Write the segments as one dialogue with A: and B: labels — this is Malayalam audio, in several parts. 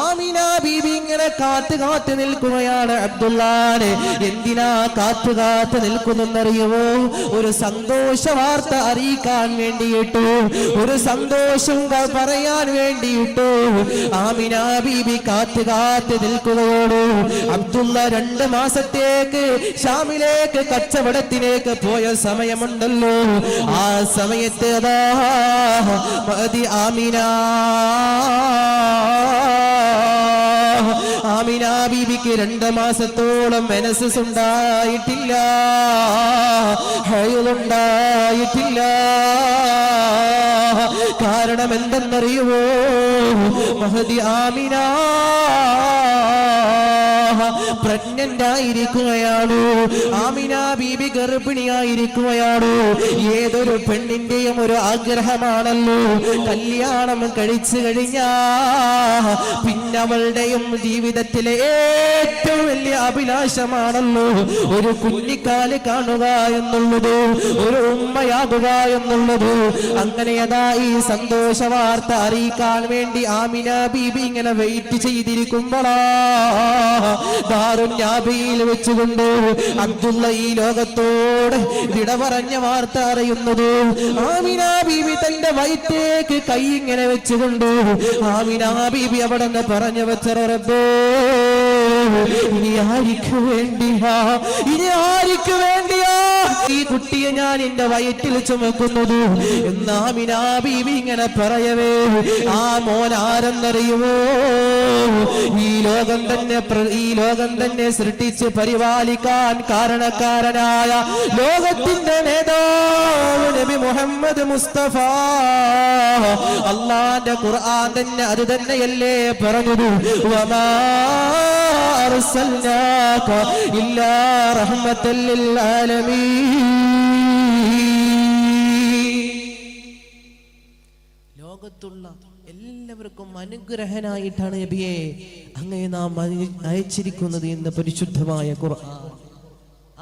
A: ആമിന ബീബി ഇങ്ങനെ കാത്തു നിൽക്കുകയാണ്. അബ്ദുല്ലാനെ എന്തിനാ കാത്തു നിൽക്കുന്നെന്നറിയുമോ? ഒരു സന്തോഷ വാർത്ത അറിയിക്കാൻ വേണ്ടിയിട്ടു, ഒരു സന്തോഷം പറയാൻ വേണ്ടിയിട്ടു ആമിന ബീബി കാത്തു നിൽക്കുകയോടു. അബ്ദുള്ള 2 മാസത്തേക്ക് ഷാമിലേക്ക് കച്ചവടത്തിലേക്ക് പോയ സമയമുണ്ടല്ലോ. ആ സമയത്ത് ആമിന ബീബിക്ക് 2 മാസത്തോളം മെനസസ് ഉണ്ടായിട്ടില്ല, ഹൈലുണ്ടായിട്ടില്ല. കാരണം എന്തെന്നറിയുമോ? മഹദി ആമിന പ്രഗ്നന്റ് ആയിരിക്കുകയാണ്. ആമിന ബീബി ഗർഭിണിയായിരിക്കുകയാണ്. ഏതൊരു പെണ്ണിന്റെയും ഒരു ആഗ്രഹമാണല്ലോ കല്യാണം കഴിച്ചു കഴിഞ്ഞാ പിന്നെ അവളുടെയും ജീവിതത്തിലെ ഏറ്റവും വലിയ അഭിലാഷമാണല്ലോ ഒരു കുഞ്ഞിക്കാല് കാണുക എന്നുള്ളത്, ഒരു ഉമ്മയാകുക എന്നുള്ളത്. അങ്ങനെ അതാ ഈ സന്തോഷ വാർത്ത അറിയിക്കാൻ വേണ്ടി ആമിന ബീബി ഇങ്ങനെ വെയിറ്റ് ചെയ്തിരിക്കുമ്പോഴാ ദാറുന്നാബിയിൽ വെച്ചുകൊണ്ട് അബ്ദുള്ള ഈ ലോകത്തോട് വിട പറഞ്ഞ വാർത്ത അറിയുന്നത്. ആമിന ബീബി തന്റെ വയറ്റേക്ക് കൈ ഇങ്ങനെ വെച്ചുകൊണ്ട് ആമിന ബീബി അവിടെ നിന്ന് പറഞ്ഞു വെച്ച റബ്ബേ, ഇനി ആർക്ക് വേണ്ടിയാ ഈ കുട്ടിയെ ഞാൻ എന്റെ വയറ്റിൽ ചുമക്കുന്നത് എന്ന് ആമിന ബീബി ഇങ്ങനെ പറയവേ, ആ മോൻ ആരെന്നറിയുമോ? ഈ ലോകം തന്നെ സൃഷ്ടിച്ച് പരിപാലിക്കാൻ കാരണക്കാരനായ ലോകത്തിന്റെ നേതാവ് നബി മുഹമ്മദ് മുസ്തഫ. അല്ലാഹുവിന്റെ ഖുർആൻ തന്നെ അത് തന്നെയല്ലേ പറഞ്ഞത്, വമാ അർസൽനാക ഇല്ലാ റഹ്മത്തൽ ലിൽ ആലമീൻ. ലോകത്തുള്ള എല്ലാവർക്കും അനുഗ്രഹനായിട്ടാണ് നബിയെ അങ്ങയെ നാം അയച്ചിരിക്കുന്നത് എന്ന് പരിശുദ്ധമായ ഖുർആൻ.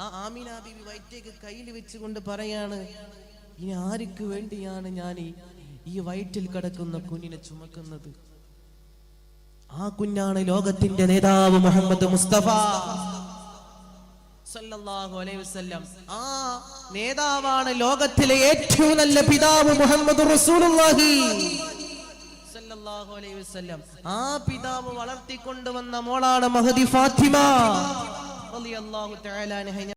A: ആ ആമിന ബീബി വയറ്റേക്ക് കയ്യിൽ വെച്ചുകൊണ്ട് പറയാണ്, ഇനി ആർക്ക് വേണ്ടിയാണ് ഞാൻ ഈ വയറ്റിൽ കിടക്കുന്ന കുഞ്ഞിനെ ചുമക്കുന്നത്? ആ കുഞ്ഞാണ് ലോകത്തിന്റെ നേതാവ് മുഹമ്മദ് മുസ്തഫ സല്ലല്ലാഹു അലൈഹി വസല്ലം. ആ നേതാവാണ് ലോകത്തിലെ ഏറ്റവും നല്ല പിതാവ് മുഹമ്മദ് റസൂലുള്ളാഹി സല്ലല്ലാഹു അലൈഹി വസല്ലം. ആ പിതാവ് വളർത്തിക്കൊണ്ടുവന്ന മോളാണ് മഹദി ഫാത്തിമ റളിയല്ലാഹു തആല അൻഹ.